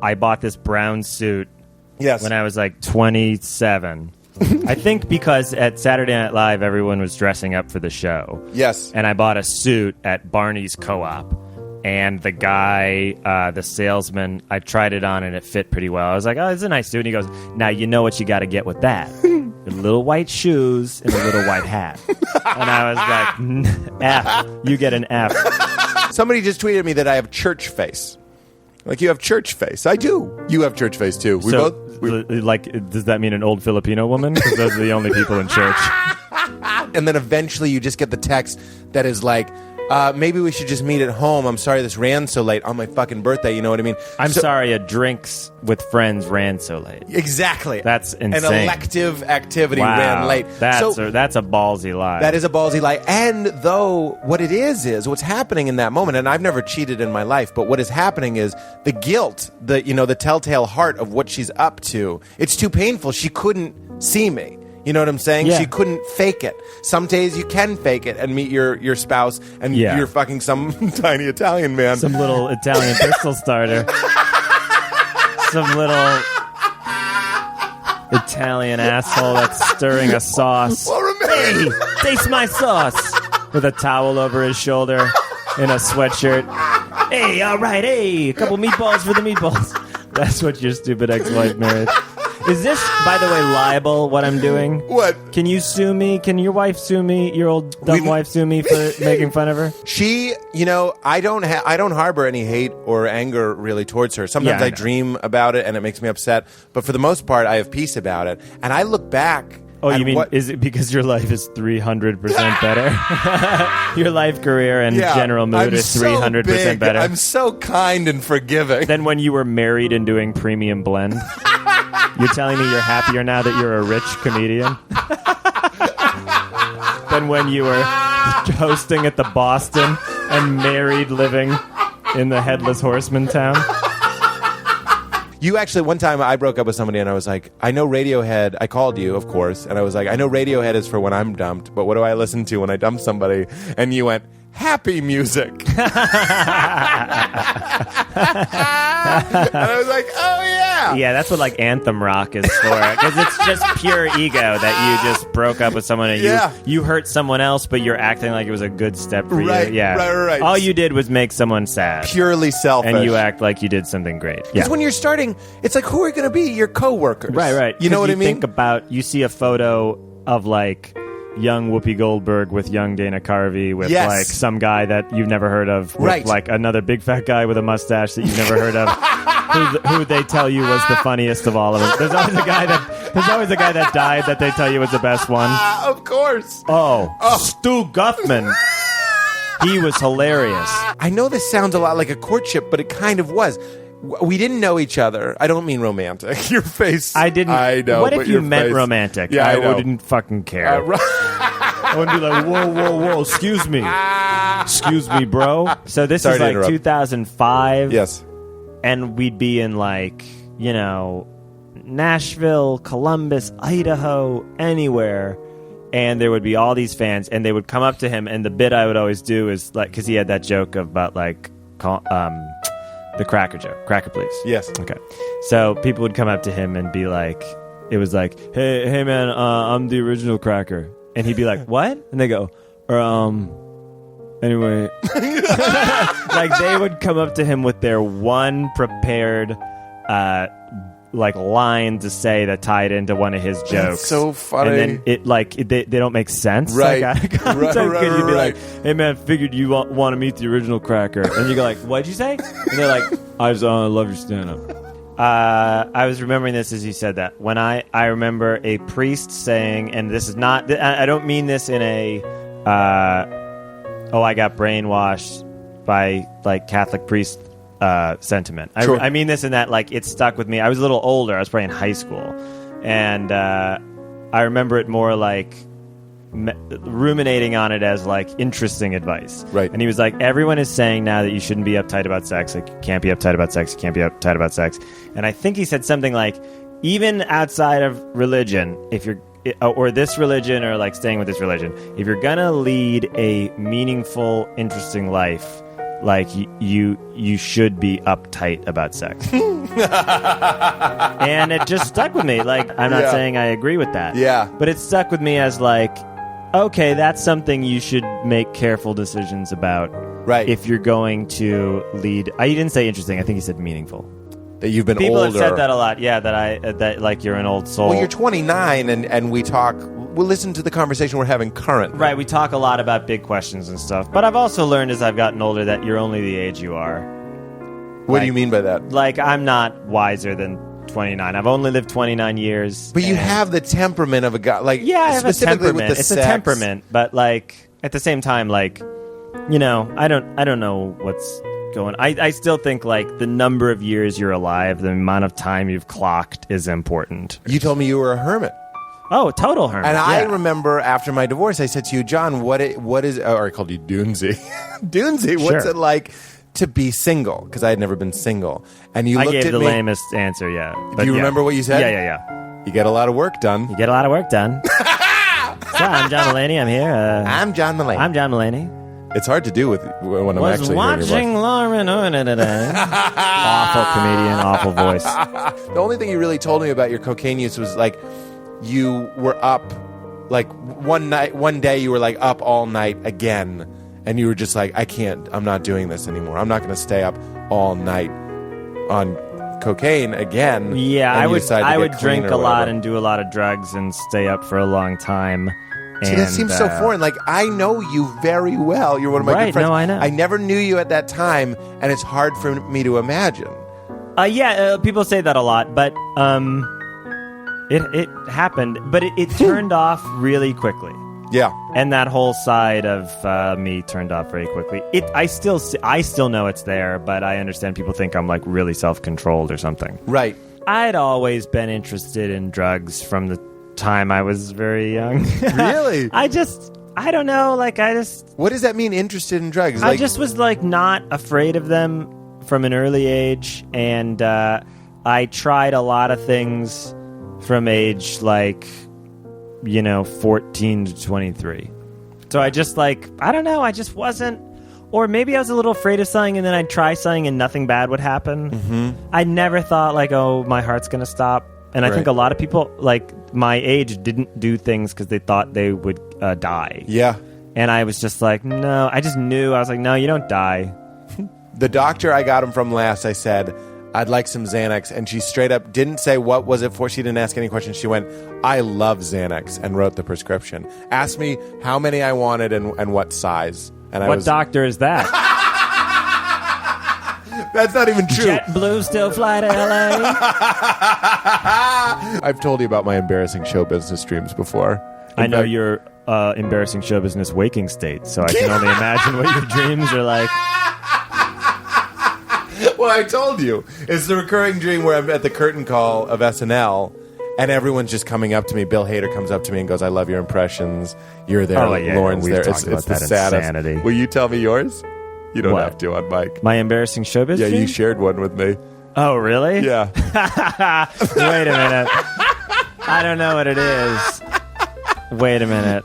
I bought this brown suit Yes. when I was like 27. I think because at Saturday Night Live, everyone was dressing up for the show. Yes. And I bought a suit at Barney's Co-op. And the guy, the salesman, I tried it on and it fit pretty well. I was like, oh, it's a nice suit. And he goes, now you know what you got to get with that. Little white shoes and a little white hat. And I was like, F. You get an F. Somebody just tweeted me that I have church face. Like, you have church face. I do. You have church face, too. Does that mean an old Filipino woman? Because those are the only people in church. And then eventually you just get the text that is like, maybe we should just meet at home. I'm sorry this ran so late on my fucking birthday. You know what I mean? I'm sorry a drinks with friends ran so late. Exactly. That's insane. An elective activity ran late. That's a ballsy lie. That is a ballsy lie. And though what it is what's happening in that moment, and I've never cheated in my life, but what is happening is the guilt, the telltale heart of what she's up to. It's too painful. She couldn't see me. You know what I'm saying? Yeah. She couldn't fake it. Some days you can fake it and meet your spouse and you're fucking some tiny Italian man. Some little Italian pistol starter. Some little Italian asshole that's stirring a sauce. Well, Hey, taste my sauce. With a towel over his shoulder in a sweatshirt. Hey, all right, hey, a couple meatballs for the meatballs. That's what your stupid ex-wife married. Is this, by the way, libel, what I'm doing? What? Can you sue me? Can your wife sue me? Your old dumb wife sue me for making fun of her? She, I don't harbor any hate or anger really towards her. Sometimes I dream about it and it makes me upset. But for the most part, I have peace about it. And I look back. Oh, you mean, is it because your life is 300% better? Your life, career, and general mood is 300% better? I'm so kind and forgiving. Than when you were married and doing premium blend? You're telling me you're happier now that you're a rich comedian? Than when you were hosting at the Boston and married living in the Headless Horseman town? You actually, one time I broke up with somebody and I was like, I know Radiohead, I called you, of course, and I was like, I know Radiohead is for when I'm dumped, but what do I listen to when I dump somebody? And you went, happy music. And I was like, oh yeah. Yeah, that's what like anthem rock is for. Because it's just pure ego that you just broke up with someone and you hurt someone else, but you're acting like it was a good step for you. Yeah. Right. All you did was make someone sad. Purely selfish. And you act like you did something great. Because when you're starting, it's like, who are going to be your coworkers? Right. You know what I mean? You see a photo of like young Whoopi Goldberg with young Dana Carvey with like some guy that you've never heard of with like another big fat guy with a mustache that you've never heard of who they tell you was the funniest of all of them. There's always a guy that died that they tell you was the best one. Of course. Oh. Stu Guthman. He was hilarious. I know this sounds a lot like a courtship, but it kind of was. We didn't know each other. I don't mean romantic. Your face. I didn't. I know. What if you meant romantic? Yeah, I wouldn't fucking care. I wouldn't be like, whoa, excuse me, bro. So this is like 2005. Yes. And we'd be in like, Nashville, Columbus, Idaho, anywhere. And there would be all these fans, and they would come up to him. And the bit I would always do is like, because he had that joke about like, the cracker joke. Cracker, please. Yes. Okay. So people would come up to him and be like, it was like, hey man, I'm the original cracker. And he'd be like, what? And they go, anyway. Like they would come up to him with their one prepared like line to say that tied into one of his jokes. That's so funny. And then it like they don't make sense. Right. Like, you'd be like, hey man, figured you want to meet the original cracker. And you go like, what'd you say? And they're like, I just love your stand-up. I was remembering this as you said that. When I remember a priest saying, and this is not, I don't mean this in a, I got brainwashed by like Catholic priest sentiment. Sure. I mean this in that like it stuck with me. I was a little older. I was probably in high school, and I remember it more like ruminating on it as like interesting advice. Right. And he was like, everyone is saying now that you shouldn't be uptight about sex. Like you can't be uptight about sex. You can't be uptight about sex. And I think he said something like, even outside of religion, if you're or this religion or like staying with this religion, if you're gonna lead a meaningful, interesting life, like you should be uptight about sex. And it just stuck with me. Like, I'm not saying I agree with that. Yeah. But it stuck with me as like, okay, that's something you should make careful decisions about. Right. If you're going to lead. I didn't say interesting. I think he said meaningful. That you've been People older. have said that a lot. Yeah, that like you're an old soul. Well, you're 29 and we talk. We'll listen to the conversation we're having currently. Right, we talk a lot about big questions and stuff. But I've also learned as I've gotten older that you're only the age you are. What do you mean by that? Like, I'm not wiser than 29. I've only lived 29 years. But you have the temperament of a guy. Like, yeah, I have a specifically temperament. with the It's sex. a temperament, but like at the same time, like, you know, I don't know what's going. I still think like the number of years you're alive, the amount of time you've clocked is important. You told me you were a hermit. Oh, total hermit. And yeah. I remember after my divorce, I said to you, John, what is, or I called you Doonesy. Doonesy, what's Sure. it like to be single? Because I had never been single. And you I looked gave at the me. lamest answer, yeah. But Do you yeah. remember what you said? Yeah. You get a lot of work done. You get a lot of work done. So, I'm John Mulaney. I'm here. I'm John Mulaney. I'm John Mulaney. It's hard to do with when I'm Was actually hearing your voice. watching Lauren. Awful comedian, awful voice. The only thing you really told me about your cocaine use was like you were up, like one day you were like up all night again, and you were just like, I'm not doing this anymore. I'm not going to stay up all night on cocaine again. Yeah, And I you would. decided to I get would clean drink or a lot whatever. and do a lot of drugs and stay up for a long time. See, and, that seems so foreign. Like, I know you very well. You're one of my Right, good friends. no, I know. I never knew you at that time, and it's hard for me to imagine. People say that a lot, but it happened, but it turned off really quickly. Yeah. And that whole side of me turned off very quickly. I still know it's there, but I understand people think I'm like really self-controlled or something. Right. I'd always been interested in drugs from the time I was very young. Really? I don't know, like What does that mean, interested in drugs? I just was like not afraid of them from an early age, and I tried a lot of things from age like 14 to 23. So I just like, I don't know, I just wasn't, or maybe I was a little afraid of something and then I'd try something and nothing bad would happen. Mm-hmm. I never thought like, oh, my heart's gonna stop. And I think a lot of people like my age didn't do things because they thought they would die. Yeah. And I was just like, no, I just knew. I was like, no, you don't die. The doctor I got him from last, I said, I'd like some Xanax. And she straight up didn't say what was it for. She didn't ask any questions. She went, I love Xanax, and wrote the prescription. Asked me how many I wanted and what size. And What doctor is that? That's not even true. JetBlue still fly to LA? I've told you about my embarrassing show business dreams before. I know your embarrassing show business waking state, so I can only imagine what your dreams are like. Well, I told you. It's the recurring dream where I'm at the curtain call of SNL, and everyone's just coming up to me. Bill Hader comes up to me and goes, I love your impressions. You're there. Oh, yeah, Lauren's we've there. talked about the that saddest. insanity. Will you tell me yours? You don't What? have to on mic. My embarrassing show business Yeah, you dream? shared one with me. Oh, really? Yeah. Wait a minute. I don't know what it is. Wait a minute.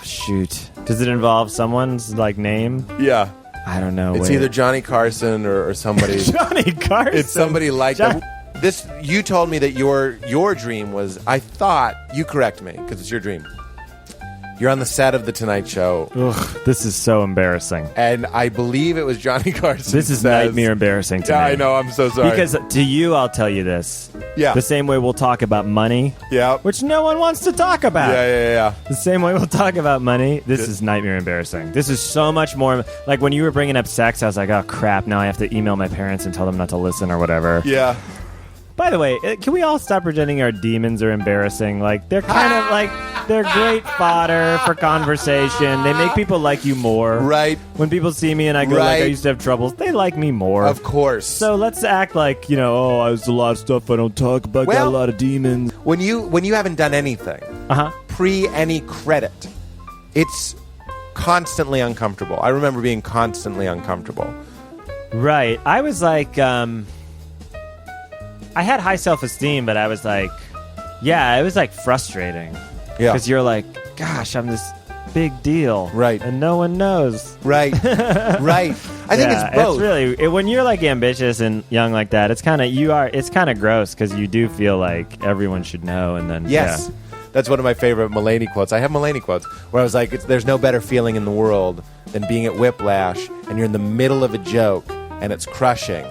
Shoot. Does it involve someone's like name? Yeah. I don't know. It's Wait. either Johnny Carson or somebody. Johnny Carson. It's somebody like that. This. You told me that your dream was. I thought, you correct me because it's your dream. You're on the set of The Tonight Show. Ugh, this is so embarrassing. And I believe it was Johnny Carson. This is nightmare embarrassing to me. Yeah, I know. I'm so sorry. Because to you, I'll tell you this. Yeah. The same way we'll talk about money. Yeah. Which no one wants to talk about. Yeah. The same way we'll talk about money. This is nightmare embarrassing. This is so much more. Like when you were bringing up sex, I was like, oh crap, now I have to email my parents and tell them not to listen or whatever. Yeah. By the way, can we all stop pretending our demons are embarrassing? Like, they're kind of like, they're great fodder for conversation. They make people like you more. Right. When people see me and I go, like, I used to have troubles, they like me more. Of course. So let's act like, oh, I was a lot of stuff I don't talk about, got a lot of demons. When you haven't done anything, pre any credit, it's constantly uncomfortable. I remember being constantly uncomfortable. Right. I was like, I had high self-esteem, but I was like, it was like frustrating. Yeah. Because you're like, gosh, I'm this big deal. Right. And no one knows. Right. Right. I think it's both. It's really when you're like ambitious and young like that. It's kind of gross because you do feel like everyone should know, and then yes. Yeah. That's one of my favorite Mulaney quotes. I have Mulaney quotes where I was like, there's no better feeling in the world than being at Whiplash and you're in the middle of a joke and it's crushing.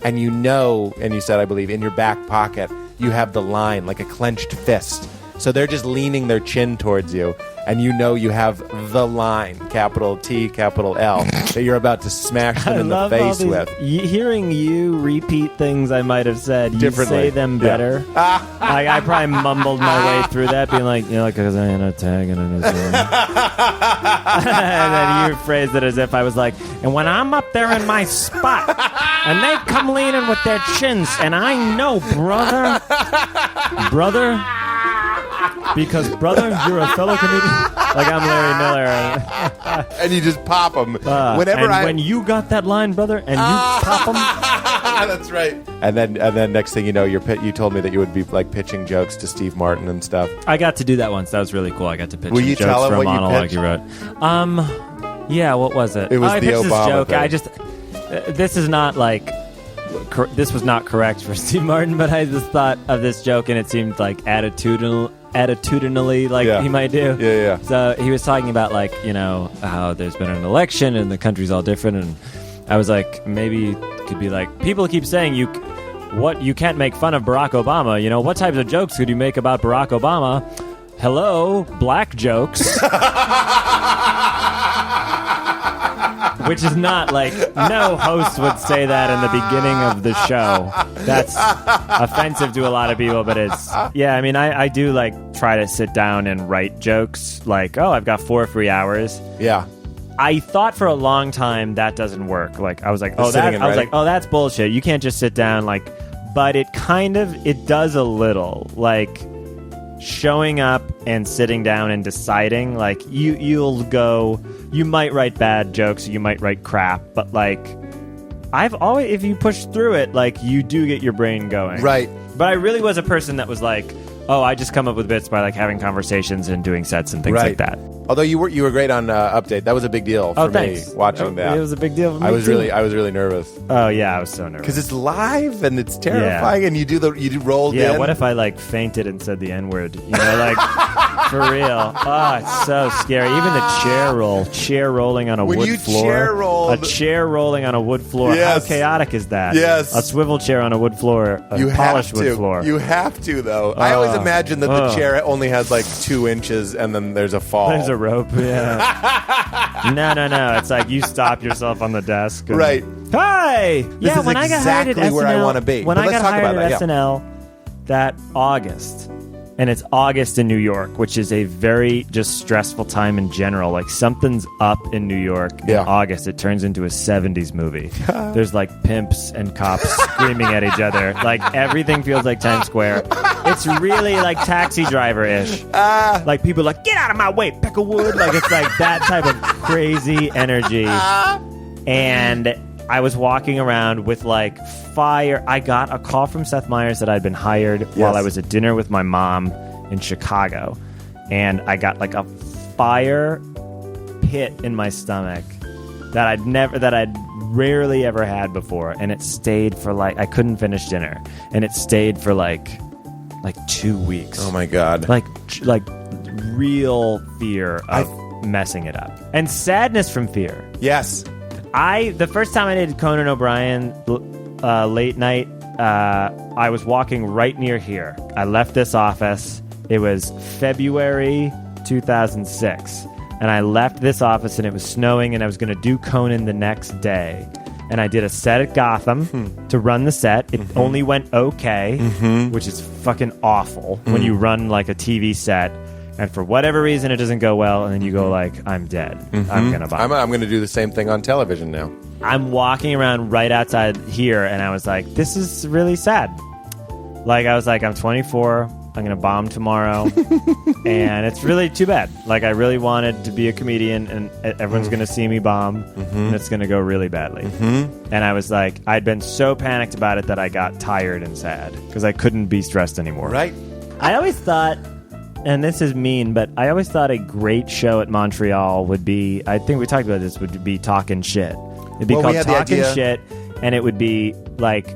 And you know, and you said, I believe, in your back pocket, you have the line like a clenched fist. So they're just leaning their chin towards you, and you know you have the line, capital T, capital L, that you're about to smash them in the face with. Hearing you repeat things I might have said, you say them better. Yeah. I probably mumbled my way through that, being like, because I had a tag and a Zoom. And then you phrased it as if I was like, and when I'm up there in my spot, and they come leaning with their chins, and I know, brother, because, brother, you're a fellow comedian. Like I'm Larry Miller. And you just pop them. When you got that line, brother, and you pop them. That's right. And then next thing you know, you told me that you would be like pitching jokes to Steve Martin and stuff. I got to do that once. That was really cool. I got to pitch Will you jokes tell him for a what monologue you wrote. Yeah, what was it? It was I the pitched Obama this joke. thing. This is not like... this was not correct for Steve Martin, but I just thought of this joke, and it seemed like attitudinally like he might do. Yeah. So he was talking about like, how there's been an election and the country's all different, and I was like, maybe it could be like, people keep saying you can't make fun of Barack Obama. What types of jokes could you make about Barack Obama? Hello, black jokes. Which is not like, no host would say that in the beginning of the show. That's offensive to a lot of people, but it's, I do like try to sit down and write jokes like, I've got 4 free hours. Yeah. I thought for a long time that doesn't work. Like, I was like, that's bullshit. You can't just sit down, but it does a little. Like, showing up and sitting down and deciding, like, you might write bad jokes, you might write crap, but like, I've always, if you push through it, like, you do get your brain going. Right. But I really was a person that was like, I just come up with bits by like having conversations and doing sets and things like that. Although you were great on Update. That was a big deal for me watching that. It was a big deal for me. I was really nervous. Oh yeah, I was so nervous because it's live and it's terrifying, and you rolled in. Yeah, what if I like fainted and said the N-word? Like for real. Oh, it's so scary. Even the chair rolling on a wood floor. A chair rolling on a wood floor. Yes. How chaotic is that? Yes. A swivel chair on a wood floor. Polished wood floor. You have to though. I always imagine that the chair only has like 2 inches and then there's a fall. There's a rope, yeah. No. It's like you stop yourself on the desk. Right. Hi! This is when I got hired at SNL, where I want to be. When I got hired at SNL that August, and it's August in New York, which is a very just stressful time in general. Like, something's up in New York in August. It turns into a 70s movie. There's like pimps and cops screaming at each other. Like, everything feels like Times Square. It's really like Taxi Driver-ish. Like, people are like, get out of my way, Peckerwood. Like, it's like that type of crazy energy. And I was walking around with like fire. I got a call from Seth Meyers that I'd been hired while I was at dinner with my mom in Chicago. And I got like a fire pit in my stomach that I'd rarely ever had before. And it stayed for like, I couldn't finish dinner. And it stayed for like 2 weeks. Oh my God. Like real fear of messing it up. And sadness from fear. Yes. The first time I did Conan O'Brien late night, I was walking right near here. I left this office. It was February 2006. And I left this office and it was snowing and I was going to do Conan the next day. And I did a set at Gotham to run the set. It only went okay, which is fucking awful when you run like a TV set. And for whatever reason, it doesn't go well, and then you go like, I'm dead. I'm going to bomb. I'm going to do the same thing on television now. I'm walking around right outside here, and I was like, this is really sad. Like, I was like, I'm 24. I'm going to bomb tomorrow. And it's really too bad. Like, I really wanted to be a comedian, and everyone's going to see me bomb, and it's going to go really badly. And I was like, I'd been so panicked about it that I got tired and sad because I couldn't be stressed anymore. Right. I always thought... And this is mean, but I always thought a great show at Montreal would be, I think we talked about this, would be Talking Shit. It'd be called we had the Talking idea- Shit, and it would be like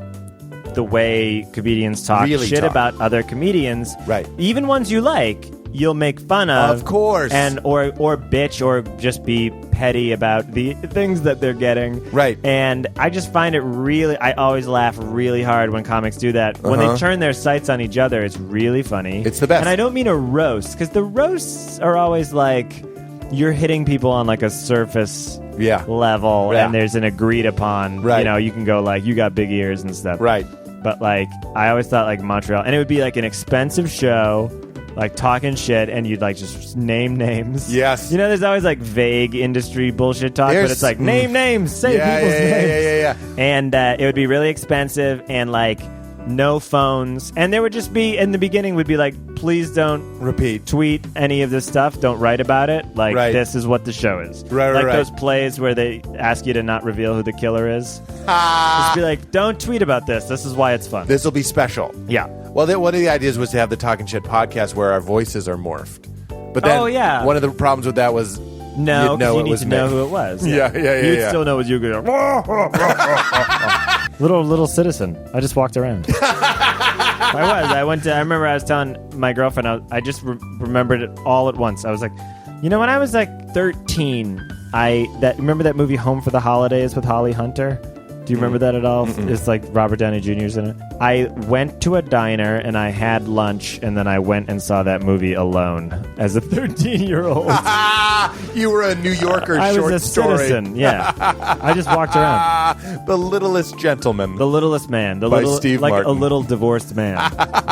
the way comedians talk Really shit talk. about other comedians. Right. Even ones you like, you'll make fun of course. and or bitch or just be petty about the things that they're getting. Right. And I just find it really, I always laugh really hard when comics do that. When they turn their sights on each other, it's really funny. It's the best. And I don't mean a roast, because the roasts are always like you're hitting people on like a surface level, Yeah. and there's an agreed upon, Right. you know, you can go like, you got big ears and stuff. Right. But like, I always thought like Montreal, and it would be like an expensive show, like talking shit, and you'd like just name names. Yes. You know, there's always like vague industry bullshit talk, but it's like name names, say people's names. Yeah. And it would be really expensive, and like no phones, and there would just be in the beginning would be like, please don't Repeat. tweet any of this stuff, don't write about it, like Right. this is what the show is. Right, like right. those plays where they ask you to not reveal who the killer is. Just be like, don't tweet about this is why it's fun. This will be special. Yeah. Well, one of the ideas was to have the Talking Shit podcast where our voices are morphed. But then one of the problems with that was No, you'd know you it need was to know me. who it was. Yeah. You'd still know it was you. Little citizen. I just walked around. I remember I was telling my girlfriend, I just remembered it all at once. I was like, you know, when I was like 13, remember that movie Home for the Holidays with Holly Hunter? Do you remember that at all? It's like Robert Downey Jr.'s in it. I went to a diner and I had lunch, and then I went and saw that movie alone as a 13-year-old. You were a New Yorker I short was a story. citizen, yeah. I just walked around. The Littlest Gentleman. The Littlest Man. By Steve like Martin. a little divorced man.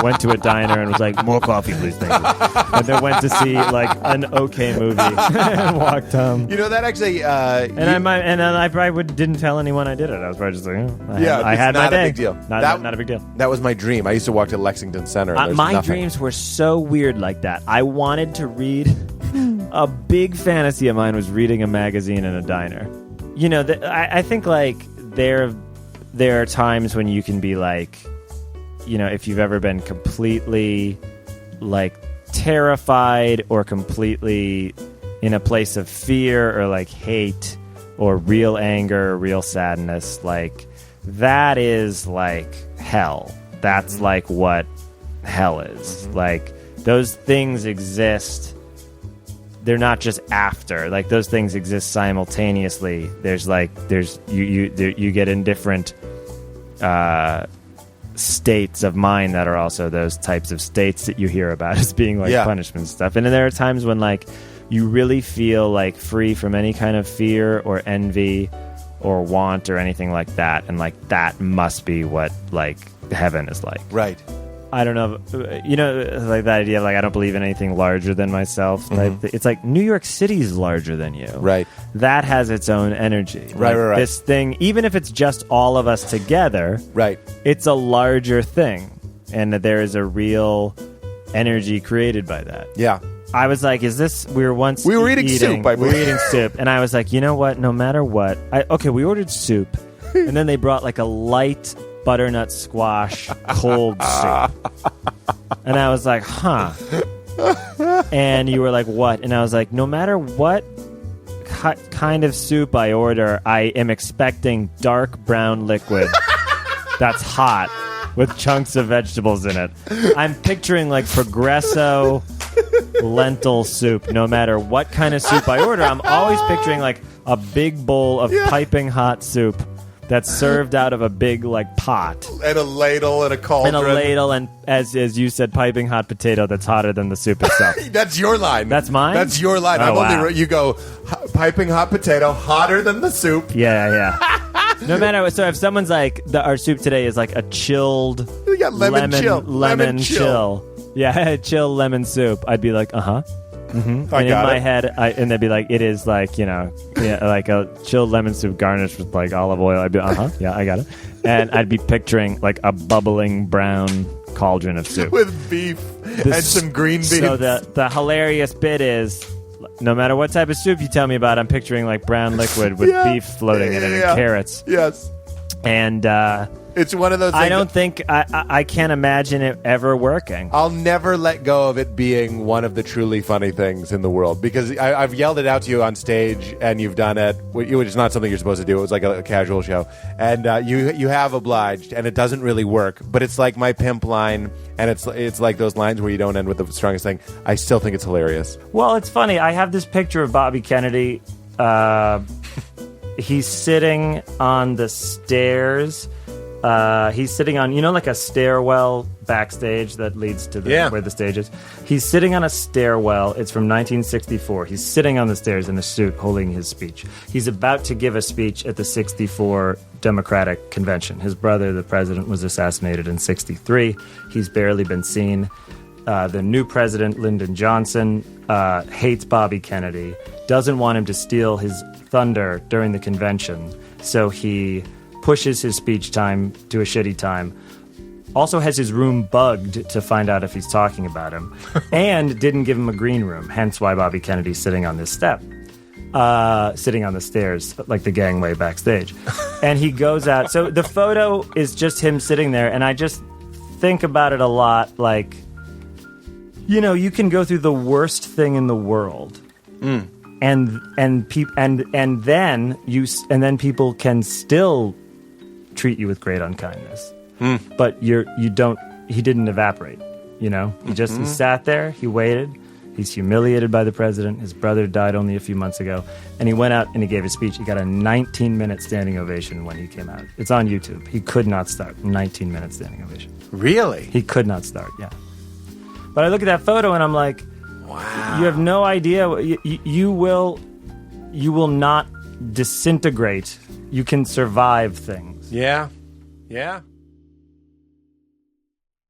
Went to a diner and was like, more coffee, please, thank you. And then went to see like an okay movie and walked home. You know, that actually... I probably didn't tell anyone I did it. I was probably just like, I it's had not my a day. big deal. Not a big deal. That was my dream. I used to walk to Lexington Center. And there's My nothing. dreams were so weird like that. I wanted to read... A big fantasy of mine was reading a magazine in a diner. You know, I think like there are times when you can be like, you know, if you've ever been completely like terrified or completely in a place of fear or like hate or real anger or real sadness, like that is like hell. That's like what hell is. Like those things exist. They're not just after. Like those things exist simultaneously. You get in different states of mind that are also those types of states that you hear about as being like punishment stuff. And then there are times when like you really feel like free from any kind of fear or envy or want or anything like that, and like that must be what like heaven is like. Right. I don't know, you know, like that idea of like I don't believe in anything larger than myself. Like, it's like New York City's larger than you. Right. That has its own energy. Right. This thing, even if it's just all of us together, Right. it's a larger thing, and that there is a real energy created by that. Yeah. I was like, is this... We were eating soup, I We were believe. eating soup, and I was like, you know what? No matter what... we ordered soup, and then they brought like a light butternut squash cold soup. And I was like, huh. And you were like, what? And I was like, no matter what kind of soup I order, I am expecting dark brown liquid that's hot with chunks of vegetables in it. I'm picturing like Progresso lentil soup. No matter what kind of soup I order, I'm always picturing like a big bowl of piping hot soup that's served out of a big like pot. And a ladle and a cauldron. And a ladle, and as you said, piping hot potato that's hotter than the soup itself. That's your line. That's mine? That's your line. Oh, wow. You go, piping hot potato, hotter than the soup. Yeah. No matter what. So if someone's like, our soup today is like a chilled We got lemon chill. lemon chill. Yeah, chill lemon soup. I'd be like, uh-huh. Mm-hmm. And in my head, and they'd be like, it is like, you know, like a chilled lemon soup garnished with like olive oil. I'd be, yeah, I got it. And I'd be picturing like a bubbling brown cauldron of soup with beef and some green beans. So the hilarious bit is, no matter what type of soup you tell me about, I'm picturing like brown liquid with beef floating in it and carrots. Yes. And It's one of those things. I don't think I can't imagine it ever working. I'll never let go of it being one of the truly funny things in the world, because I've yelled it out to you on stage and you've done it, which is not something you're supposed to do. It was like a casual show, and you have obliged, and it doesn't really work. But it's like my pimp line, and it's like those lines where you don't end with the strongest thing. I still think it's hilarious. Well, it's funny. I have this picture of Bobby Kennedy. He's sitting on the stairs. He's sitting on, like a stairwell backstage that leads to where the stage is. He's sitting on a stairwell. It's from 1964. He's sitting on the stairs in a suit holding his speech. He's about to give a speech at the 64 Democratic Convention. His brother, the president, was assassinated in 63. He's barely been seen. The new president, Lyndon Johnson, hates Bobby Kennedy, doesn't want him to steal his thunder during the convention, so he pushes his speech time to a shitty time, also has his room bugged to find out if he's talking about him, and didn't give him a green room, hence why Bobby Kennedy's sitting on this step, sitting on the stairs, like the gangway backstage. And he goes out. So the photo is just him sitting there, and I just think about it a lot, like, you can go through the worst thing in the world, and then people can still treat you with great unkindness, but he didn't evaporate. He sat there, he waited, he's humiliated by the president. His brother died only a few months ago, and he went out and he gave his speech. He got a 19-minute standing ovation when he came out. It's on YouTube. He could not start. 19-minute standing ovation. Really? He could not start. Yeah. But I look at that photo and I'm like, wow, you have no idea. You will not disintegrate. You can survive things. Yeah. Yeah.